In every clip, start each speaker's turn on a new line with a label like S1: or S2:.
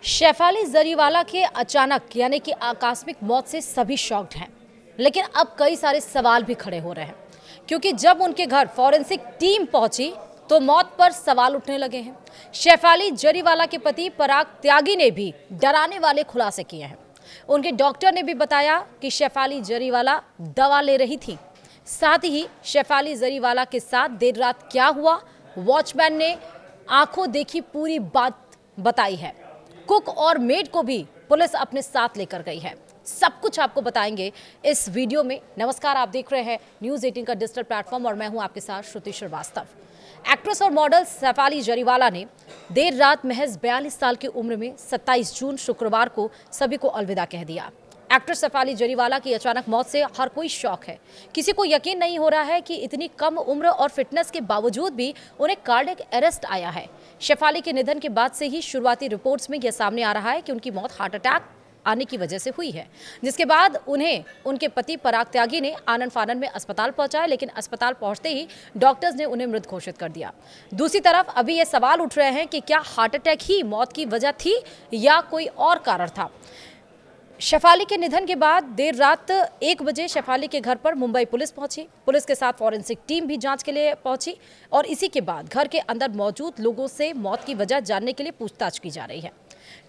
S1: शेफाली जरीवाला के अचानक यानी कि आकस्मिक मौत से सभी शॉक्ड हैं, लेकिन अब कई सारे सवाल भी खड़े हो रहे हैं क्योंकि जब उनके घर फॉरेंसिक टीम पहुंची तो मौत पर सवाल उठने लगे हैं। शेफाली जरीवाला के पति पराग त्यागी ने भी डराने वाले खुलासे किए हैं। उनके डॉक्टर ने भी बताया कि शेफाली जरीवाला दवा ले रही थी। साथ ही शेफाली जरीवाला के साथ देर रात क्या हुआ, वॉचमैन ने आंखों देखी पूरी बात बताई है। कुक और मेड को भी पुलिस अपने साथ लेकर गई है। सब कुछ आपको बताएंगे इस वीडियो में। नमस्कार, आप देख रहे हैं न्यूज़ 18 का डिजिटल प्लेटफॉर्म और मैं हूं आपके साथ श्रुति श्रीवास्तव। एक्ट्रेस और मॉडल शेफाली जरीवाला ने देर रात महज 42 साल की उम्र में 27 जून शुक्रवार को सभी को अलविदा कह दिया। एक्ट्रेस शेफाली जरीवाला की अचानक मौत से हर कोई शॉक है। किसी को यकीन नहीं हो रहा है कि इतनी कम उम्र और फिटनेस के बावजूद भी उन्हें कार्डियक अरेस्ट आया है। शेफाली के निधन के बाद से ही शुरुआती रिपोर्ट्स में यह सामने आ रहा है कि उनकी मौत हार्ट अटैक आने की वजह से हुई है, जिसके बाद उन्हें उनके पति पराग त्यागी ने आनन फानन में अस्पताल पहुंचाया, लेकिन अस्पताल पहुंचते ही डॉक्टर्स ने उन्हें मृत घोषित कर दिया। दूसरी तरफ अभी ये सवाल उठ रहे हैं कि क्या हार्ट अटैक ही मौत की वजह थी या कोई और कारण था। शेफाली के निधन के बाद देर रात 1 बजे शेफाली के घर पर मुंबई पुलिस पहुंची। पुलिस के साथ फॉरेंसिक टीम भी जांच के लिए पहुंची और इसी के बाद घर के अंदर मौजूद लोगों से मौत की वजह जानने के लिए पूछताछ की जा रही है।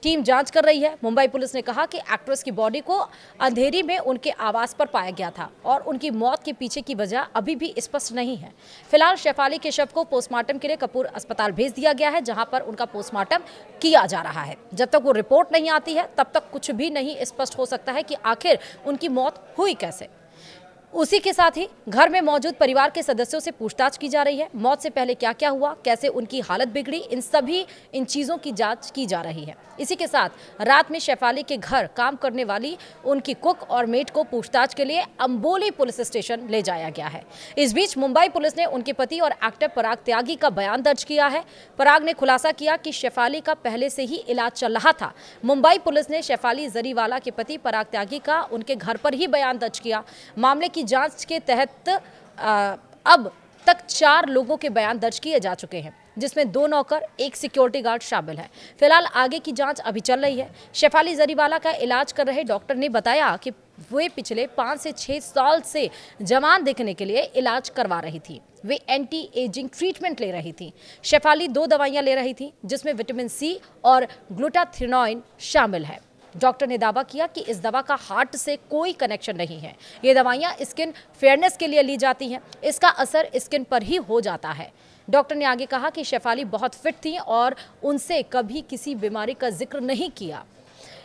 S1: टीम जांच कर रही है। मुंबई पुलिस ने कहा कि एक्ट्रेस की बॉडी को अंधेरी में उनके आवास पर पाया गया था और उनकी मौत के पीछे की वजह अभी भी स्पष्ट नहीं है। फिलहाल शेफाली के शव को पोस्टमार्टम के लिए कपूर अस्पताल भेज दिया गया है, जहां पर उनका पोस्टमार्टम किया जा रहा है। जब तक वो रिपोर्ट नहीं आती है तब तक कुछ भी नहीं स्पष्ट हो सकता है कि आखिर उनकी मौत हुई कैसे। उसी के साथ ही घर में मौजूद परिवार के सदस्यों से पूछताछ की जा रही है। मौत से पहले क्या क्या हुआ, कैसे उनकी हालत बिगड़ी, इन चीज़ों की जांच की जा रही है। इसी के साथ रात में शेफाली के घर काम करने वाली उनकी कुक और मेड को पूछताछ के लिए अंबोली पुलिस स्टेशन ले जाया गया है। इस बीच मुंबई पुलिस ने उनके पति और एक्टर पराग त्यागी का बयान दर्ज किया है। पराग ने खुलासा किया कि शेफाली का पहले से ही इलाज चल रहा था। मुंबई पुलिस ने शेफाली जरीवाला के पति पराग त्यागी का उनके घर पर ही बयान दर्ज किया। मामले की जांच के तहत अब तक 4 लोगों के बयान दर्ज किए जा चुके हैं, जिसमें 2 नौकर, 1 सिक्योरिटी गार्ड शामिल है। फिलहाल आगे की जांच अभी चल रही है। शेफाली जरीवाला का इलाज कर रहे डॉक्टर ने बताया कि वे पिछले 5 से 6 साल से जवान दिखने के लिए इलाज करवा रही थी। वे एंटी एजिंग ट्रीटमेंट ले रही थी। शेफाली 2 दवाइयां ले रही थी, जिसमें विटामिन सी और ग्लूटाथियोनाइन शामिल है। डॉक्टर ने दावा किया कि इस दवा का हार्ट से कोई कनेक्शन नहीं है। ये दवाइयां स्किन फेयरनेस के लिए ली जाती हैं। इसका असर स्किन पर ही हो जाता है। डॉक्टर ने आगे कहा कि शेफाली बहुत फिट थी और उनसे कभी किसी बीमारी का जिक्र नहीं किया।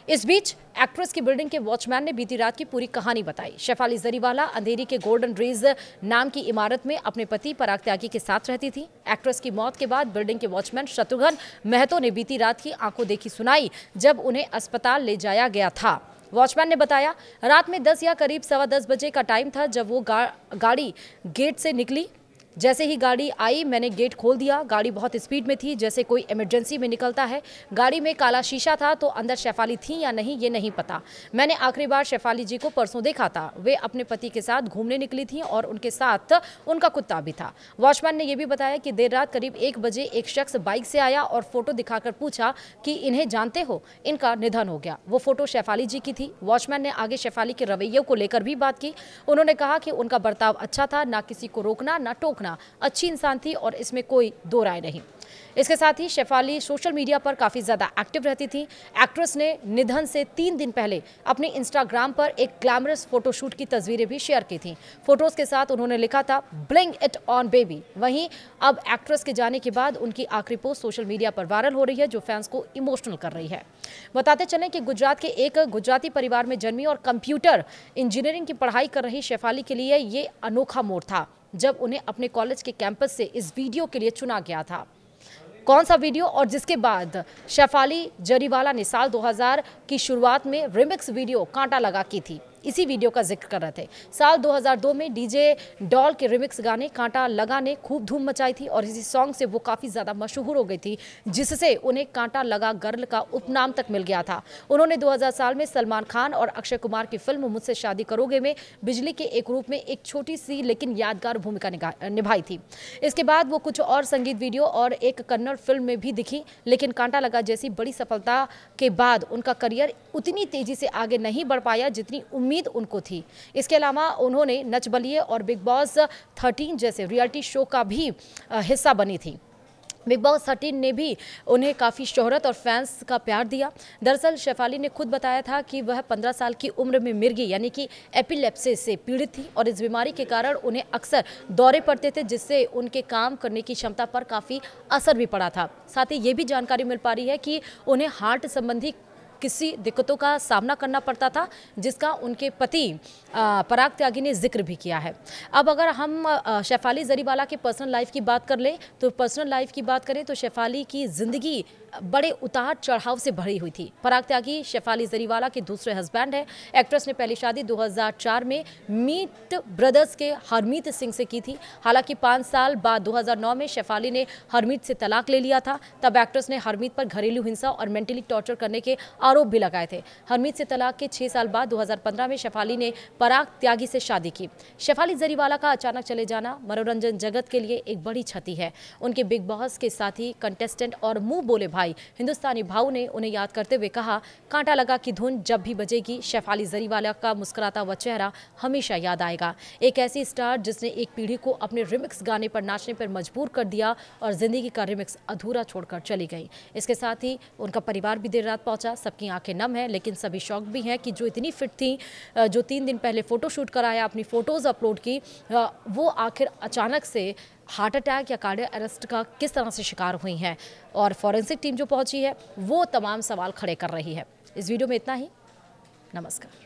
S1: इस बीच एक्ट्रेस की बिल्डिंग के वॉचमैन ने बीती रात की पूरी कहानी बताई। शेफाली जरीवाला अंधेरी के गोल्डन रेज नाम की इमारत में अपने पति पराग त्यागी के साथ रहती थी। एक्ट्रेस की मौत के बाद बिल्डिंग के वॉचमैन शत्रुघ्न महतो ने बीती रात की आंखों देखी सुनाई जब उन्हें अस्पताल ले जाया गया था। वॉचमैन ने बताया, रात में 10 या करीब 10:15 बजे का टाइम था जब वो गाड़ी गेट से निकली। जैसे ही गाड़ी आई मैंने गेट खोल दिया। गाड़ी बहुत स्पीड में थी, जैसे कोई इमरजेंसी में निकलता है। गाड़ी में काला शीशा था, तो अंदर शेफाली थी या नहीं ये नहीं पता। मैंने आखिरी बार शेफाली जी को परसों देखा था। वे अपने पति के साथ घूमने निकली थी और उनके साथ उनका कुत्ता भी था। वॉचमैन ने यह भी बताया कि देर रात करीब 1 बजे एक शख्स बाइक से आया और फोटो दिखाकर पूछा कि इन्हें जानते हो, इनका निधन हो गया। वो फोटो शेफाली जी की थी। वॉचमैन ने आगे शेफाली के रवैये को लेकर भी बात की। उन्होंने कहा कि उनका बर्ताव अच्छा था, ना किसी को रोकना ना टोकना, अच्छी इंसान थी और इसमें कोई दो राय नहीं। इसके साथ ही शेफाली सोशल मीडिया पर काफ़ी ज़्यादा एक्टिव रहती थी। एक्ट्रेस ने निधन से 3 दिन पहले अपने इंस्टाग्राम पर एक ग्लैमरस फोटोशूट की तस्वीरें भी शेयर की थीं। फोटोज के साथ उन्होंने लिखा था, ब्लिंग इट ऑन बेबी। वहीं अब एक्ट्रेस के जाने के बाद उनकी आखिरी पोस्ट सोशल मीडिया पर वायरल हो रही है, जो फैंस को इमोशनल कर रही है। बताते चलें कि गुजरात के एक गुजराती परिवार में जन्मी और कंप्यूटर इंजीनियरिंग की पढ़ाई कर रही शेफाली के लिए ये अनोखा मोड़ था जब उन्हें अपने कॉलेज के कैंपस से इस वीडियो के लिए चुना गया था। कौन सा वीडियो और जिसके बाद शेफाली जरीवाला ने साल 2000 की शुरुआत में रिमिक्स वीडियो कांटा लगा की थी। इसी वीडियो का जिक्र कर रहे थे। साल 2002 में डीजे डॉल के रिमिक्स गाने कांटा लगा ने खूब धूम मचाई थी और इसी सॉन्ग से वो काफ़ी ज़्यादा मशहूर हो गई थी, जिससे उन्हें कांटा लगा गर्ल का उपनाम तक मिल गया था। उन्होंने 2000 साल में सलमान खान और अक्षय कुमार की फिल्म मुझसे शादी करोगे में बिजली के एक रूप में एक छोटी सी लेकिन यादगार भूमिका निभाई थी। इसके बाद वो कुछ और संगीत वीडियो और एक कन्नड़ फिल्म में भी दिखी, लेकिन कांटा लगा जैसी बड़ी सफलता के बाद उनका करियर उतनी तेजी से आगे नहीं बढ़ पाया जितनी उम्मीद उनको थी। इसके अलावा उन्होंने नच बलिए और बिग बॉस 13 जैसे रियलिटी शो का भी हिस्सा बनी थी। बिग बॉस 13 ने भी उन्हें काफ़ी शोहरत और फैंस का प्यार दिया। दरअसल शेफाली ने खुद बताया था कि वह 15 साल की उम्र में मिर्गी यानी कि एपिलेप्सी से पीड़ित थी और इस बीमारी के कारण उन्हें अक्सर दौरे पड़ते थे, जिससे उनके काम करने की क्षमता पर काफ़ी असर भी पड़ा था। साथ ही ये भी जानकारी मिल पा रही है कि उन्हें हार्ट संबंधी किसी दिक्कतों का सामना करना पड़ता था, जिसका उनके पति पराग त्यागी ने जिक्र भी किया है। अब अगर हम शेफाली जरीवाला के पर्सनल लाइफ की बात कर लें तो पर्सनल लाइफ की बात करें तो शेफाली की ज़िंदगी बड़े उतार चढ़ाव से भरी हुई थी। पराग त्यागी शेफाली जरीवाला के दूसरे हस्बैंड हैं। एक्ट्रेस ने पहली शादी 2004 में मीट ब्रदर्स के हरमीत सिंह से की थी। हालांकि 5 साल बाद 2009 में शेफाली ने हरमीत से तलाक ले लिया था। तब एक्ट्रेस ने हरमीत पर घरेलू हिंसा और मेंटली टॉर्चर करने के आरोप भी लगाए थे। हरमीत से तलाक के 6 साल बाद 2015 में शेफाली ने पराग त्यागी से शादी की। शेफाली जरीवाला का अचानक चले जाना मनोरंजन जगत के लिए एक बड़ी क्षति है। उनके बिग बॉस के साथी, कंटेस्टेंट और मुंह बोले भाई हिंदुस्तानी भाव ने उन्हें याद करते हुए कहा, कांटा लगा की धुन जब भी बजेगी शेफाली जरीवाला का मुस्कुराता हुआ चेहरा हमेशा याद आएगा। एक ऐसी स्टार जिसने एक पीढ़ी को अपने रिमिक्स गाने पर नाचने पर मजबूर कर दिया और जिंदगी का रिमिक्स अधूरा छोड़कर चली गई। इसके साथ ही उनका परिवार भी देर रात पहुंचा। सबकी आंखें नम है, लेकिन सभी शौक भी हैं कि जो इतनी फिट थी, जो 3 दिन पहले फोटोशूट कराया, अपनी फोटोज अपलोड की, वो आखिर अचानक से हार्ट अटैक या कार्डियक अरेस्ट का किस तरह से शिकार हुई हैं और फॉरेंसिक टीम जो पहुंची है वो तमाम सवाल खड़े कर रही है। इस वीडियो में इतना ही। नमस्कार।